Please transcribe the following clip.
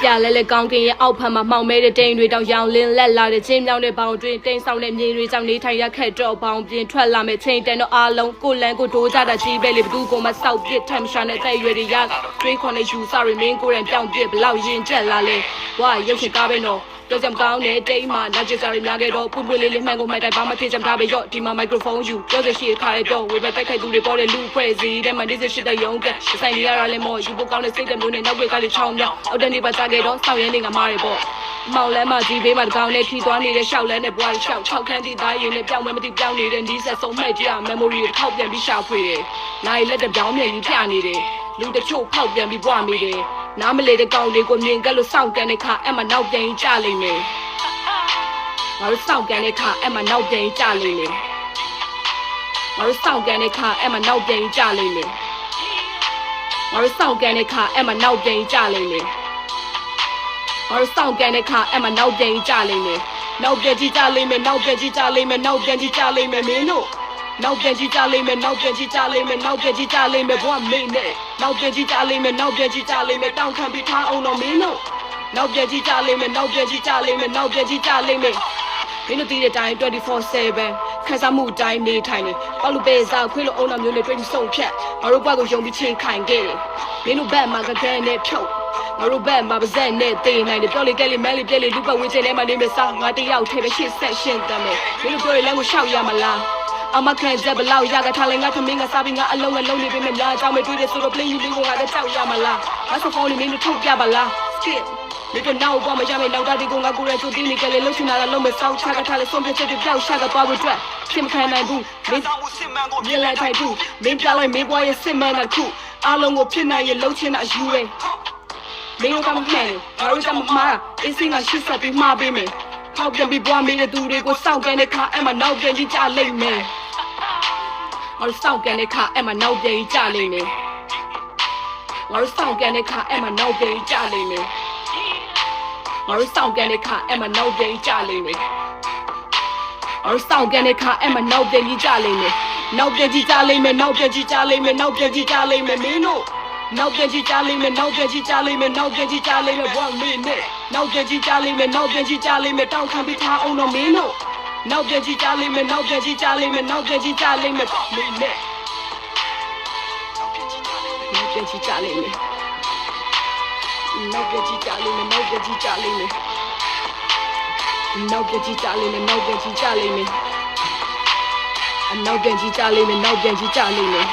ပြလဲလဲကောင်းကင်ရဲ့အောက်ဖက်မှာမှောင်မဲတဲ့တိမ်တွေတောင်ရောင်လင်းလက်လာတဲ့ချင်းမြောင်းတဲ့ဘောင်တွင်တိမ်ဆောင်တဲ့မြေတွေကြောင့်နေထိုင်ရခက်တော့ဘောင်ပြင်ထွက်လာမဲ့ချင်းတန်တော့အားလုံးကိုလန်ကိုဒိုးကြတာကြီးပဲလေဘသူကိုမဆောက်ပစ်ထမ်းရှာနဲ့တဲ့ရွယ်တွေရတွေးခွန်နဲ့ယူစာရီမင်းကိုရန်ပြောင်းပစ်ဘလောက်ရင်ကျက်လာလဲဝါရုပ်ရှင်ကားပဲနော်တော့ကြံကောင်းတဲ့တိမ်မှာနောက်ကျစားရများခဲ့တော့ပွပွလေးလေးမှန်ကိုမှတ်တိုင်းဘာမှဖြစ်ကြတာပဲရော့ဒီမှာမိုက်ခရိုဖုန်းယူပြောစရှိခါရတော့ဝေဘက်တိုက်ခိုက်သူတွေပေါ်တဲ့လူဖွဲ့စည်းတဲ့မှာဒီစရှိတဲ့ရုံးကဆိုင်နေရတာလည်းမော်ယူဖို့ကောင်းတဲ့စိတ်တမျိုးနဲ့နောက်ွက်ကလေးချောင်းမြောက်အောက်တန်းနေပါကြခဲ့တော့စောင့်ရင်းနေကမားရပေါ့မောင်လမ်းမကြီးဘေးမှာတကောင်နဲ့ခီးသွားနေတဲ့ရှောက်လန်းနဲ့ဘွားရှောက်6ခန်းတီသားရင်နဲ့ပြောင်းမဲမသိပြောင်းနေတဲ့ဒီဆက်ဆုံးမဲ့ကြည့်ရ memory ကိုထောက်ပြန်ပြီးရှာဖွေတယ်။နိုင်လက်တပြောင်းမြန်ကြီးပြနေတယ်။လူတချို့ဖောက်ပြန်ပြီးပွားမိတယ်။နားမလေတဲ့ကောင်တွေကိုမြင်ကက်လို့စောင့်ကန်တဲ့ခါအဲ့မှာနောက်ပြန်ကြလိမ့်မယ်။ငါတို့စောင့်ကန်တဲ့ခါအဲ့မှာနောက်ပြန်ကြလိမ့်မယ်။ငါတို့စောင့်ကန်တဲ့ခါအဲ့မှာနောက်ပြန်ကြလိမ့်မယ်။ငါတို့စောင့်ကန်တဲ့ခါအဲ့မှာနောက်ပြန်ကြလိမ့်မယ်။ငါတို့စောင့်ကန်တဲ့ခါအဲ့မှာနောက်ပြန်ကြလိမ့်မယ်နောက်ပြန်ကြည့်ကြလိမ့်မယ်နောက်ပြန်ကြည့်ကြလိမ့်မယ်နောက်ပြန်ကြည့်ကြလိမ့်မယ်မင်းတို့နောက်ပြန်ကြည့်ကြလိမ့်မယ်နောက်ပြန်ကြည့်ကြလိမ့်မယ်နောက်ပြန်ကြည့်ကြလိမ့်မယ်ဘွားမင်းနဲ့နောက်ပြန်ကြည့်ကြလိမ့်မယ်နောက်ပြန်ကြည့်ကြလိမ့်မယ်တောင်းခံပြီးထားအောင်တော့မင်းတို့နောက်ပြန်ကြည့်ကြလိမ့်မယ်နောက်ပြန်ကြည့်ကြလိမ့်မယ်နောက်ပြန်ကြည့်ကြလိမ့်မယ်မင်းတို့တည်တဲ့အတိုင်း 24/7 ခန်းစားမှုအတိုင်းနေထိုင်နေပေါ့လူပဲစားခွေးလိုအုံတော်မျိုးနဲ့တွေ့ပြီးဆုံးဖြတ်ငါတို့ဘွားကိုယုံပြီးချင်းခိုင်ခဲ့မင်းတို့ဘက်မှာကခဲနဲ့ဖြုတ်ငါတို့ဘက်မှာပါဇက်နဲ့တေးနိုင်တယ်ပြောလေကဲလေမဲလေပြဲလေလူပတ်ဝင်းကျဲထဲမှာနေမစားငါတယောက်ထဲပဲရှစ်ဆက်ရှင်းတမ်းမယ်မင်းတို့ပြောရလမ်းကိုရှောက်ရမလားအမခံချက်ဘလောက်ရကထားလဲငါသမင်းကစားပြီးငါအလုံးနဲ့လုံးနေပြီမဲ့များအကြောင်းမတွေးတဲ့ဆိုတော့ play ယူလေးကိုငါလည်းကြောက်ရမလားငါစဖုန်းလေးမင်းတို့ထုတ်ပြပါလား skip ဒီကနောက်ပေါ်မှာရမယ်နောက်တာဒီကငါကိုရချိုတင်းနေကလေးလှုပ်ရှင်လာလုံးမဲ့စောက်ချကထားလဲဆုံးဖြတ်ချက်တွေပြောက်ရှာကသွားဖို့အတွက်ရှင်းမခံနိုင်ဘူးမင်းမြင်လိုက်ထိုင်ဘူးမင်းပြလိုက်မင်းဘွားရဲ့စစ်မှန်တဲ့ခုအားလုံးကိုဖြစ်နိုင်ရဲ့လှုပ်ချင်တာယူရဲမင်းတို့ကမမှန်ငါတို့ကမမှားအစင်းကရှစ်ဆက်ပြီးမှားပေးမယ်ထောက်ပြန်ပြီးဘွားမေးတဲ့သူတွေကိုစောင့်ကန်တဲ့ခါအဲ့မှာနောက်ပြန်ကြည့်ကြလိမ့်မယ်ငါတို့စောင့်ကန်တဲ့ခါအဲ့မှာနောက်ပြန်ကြည့်ကြလိမ့်မယ်ငါတို့စောင့်ကန်တဲ့ခါအဲ့မှာနောက်ပြန်ကြည့်ကြလိမ့်မယ်ငါတို့စောင့်ကန်တဲ့ခါအဲ့မှာနောက်ပြန်ကြည့်ကြလိမ့်မယ်ငါတို့စောင့်ကန်တဲ့ခါအဲ့မှာနောက်ပြန်ကြည့်ကြလိမ့်မယ်နောက်ပြန်ကြည့်ကြလိမ့်မယ်နောက်ပြန်ကြည့်ကြလိမ့်မယ်နောက်ပြန်ကြည့်ကြလိမ့်မယ်မင်းတို့နောက်ပြန်ကြည့်ကြလိမ့်မယ်နောက်ပြန်ကြည့်ကြလိမ့်မယ်နောက်ပြန်ကြည့်ကြလိမ့်မယ် one minute နောက်ပြန်ကြည့်ကြလိမ့်မယ်နောက်ပြန်ကြည့်ကြလိမ့်မယ်တောင်းခံပြီးထားအောင်တော့မင်းတို့နောက်ပြန်ကြည့်ကြလိမ့်မယ်နောက်ပြန်ကြည့်ကြလိမ့်မယ်နောက်ပြန်ကြည့်ကြလိမ့်မယ် minute နောက်ပြန်ကြည့်ကြလိမ့်မယ်နောက်ပြန်ကြည့်ကြလိမ့်မယ်နောက်ပြန်ကြည့်ကြလိမ့်မယ်နောက်ပြန်ကြည့်ကြလိမ့်မယ်နောက်ပြန်ကြည့်ကြလိမ့်မယ်နောက်ပြန်ကြည့်ကြလိမ့်မယ်နောက်ပြန်ကြည့်ကြလိမ့်မယ်